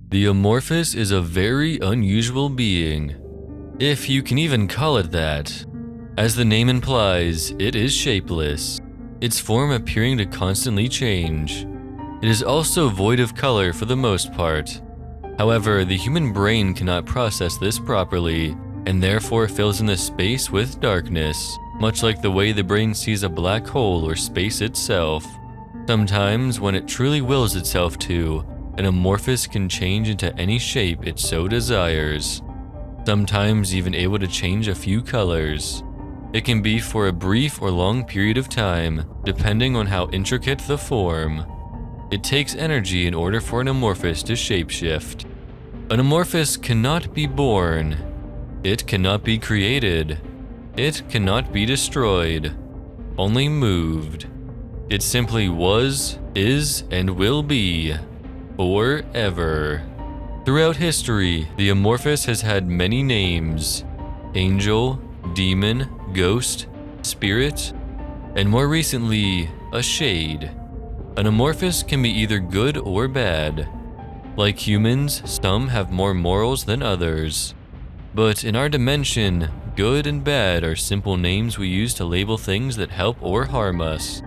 The Amorphous is a very unusual being, if you can even call it that. As the name implies, it is shapeless, its form appearing to constantly change. It is also void of color for the most part. However, the human brain cannot process this properly, and therefore fills in the space with darkness, much like the way the brain sees a black hole or space itself. Sometimes, when it truly wills itself to, an Amorphous can change into any shape it so desires, sometimes even able to change a few colors. It can be for a brief or long period of time, depending on how intricate the form. It takes energy in order for an Amorphous to shapeshift. An Amorphous cannot be born. It cannot be created. It cannot be destroyed. Only moved. It simply was, is, and will be. Forever. Throughout history, the Amorphous has had many names: angel, demon, ghost, spirit, and more recently, a shade. An Amorphous can be either good or bad. Like humans, some have more morals than others. But in our dimension, good and bad are simple names we use to label things that help or harm us.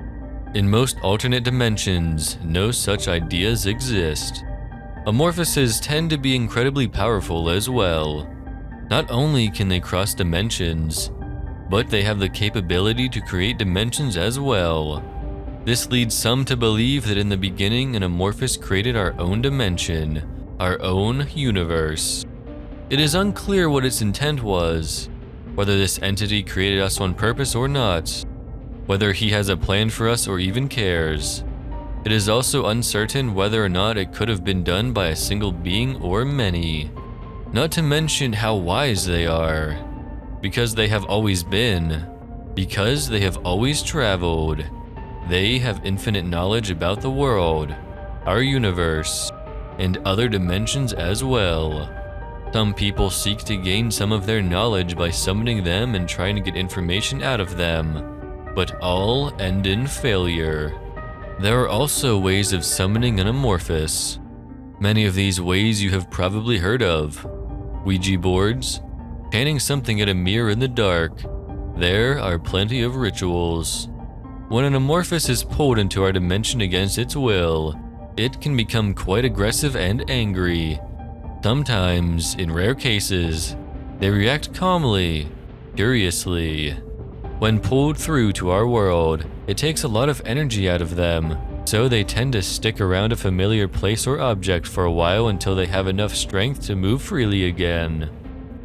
In most alternate dimensions, no such ideas exist. Amorphouses tend to be incredibly powerful as well. Not only can they cross dimensions, but they have the capability to create dimensions as well. This leads some to believe that in the beginning an Amorphous created our own dimension, our own universe. It is unclear what its intent was, whether this entity created us on purpose or not, whether he has a plan for us or even cares. It is also uncertain whether or not it could have been done by a single being or many. Not to mention how wise they are, because they have always been, because they have always traveled. They have infinite knowledge about the world, our universe, and other dimensions as well. Some people seek to gain some of their knowledge by summoning them and trying to get information out of them, but all end in failure. There are also ways of summoning an Amorphous. Many of these ways you have probably heard of. Ouija boards, chanting something at a mirror in the dark. There are plenty of rituals. When an Amorphous is pulled into our dimension against its will, it can become quite aggressive and angry. Sometimes, in rare cases, they react calmly, curiously. When pulled through to our world, it takes a lot of energy out of them, so they tend to stick around a familiar place or object for a while until they have enough strength to move freely again.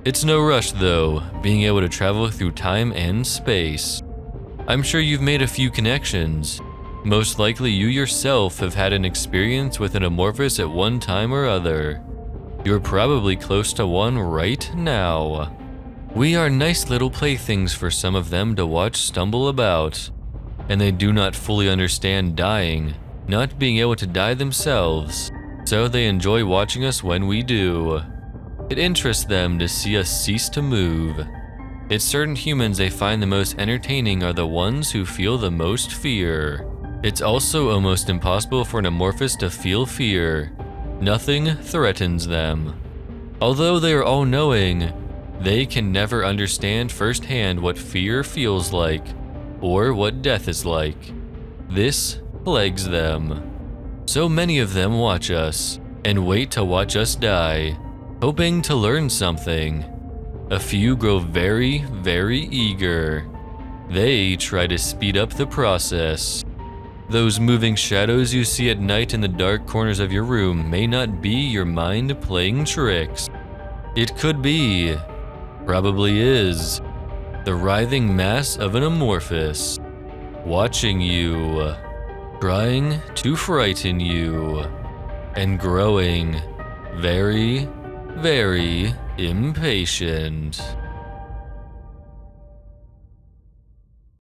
It's no rush though, being able to travel through time and space. I'm sure you've made a few connections. Most likely you yourself have had an experience with an Amorphous at one time or other. You're probably close to one right now. We are nice little playthings for some of them to watch stumble about, and they do not fully understand dying, not being able to die themselves, so they enjoy watching us when we do. It interests them to see us cease to move. It's certain humans they find the most entertaining are the ones who feel the most fear. It's also almost impossible for an Amorphous to feel fear. Nothing threatens them. Although they are all-knowing, they can never understand firsthand what fear feels like, or what death is like. This plagues them. So many of them watch us, and wait to watch us die, hoping to learn something. A few grow very, very eager. They try to speed up the process. Those moving shadows you see at night in the dark corners of your room may not be your mind playing tricks. It could be, probably is, the writhing mass of an Amorphous, watching you, trying to frighten you, and growing very, very impatient.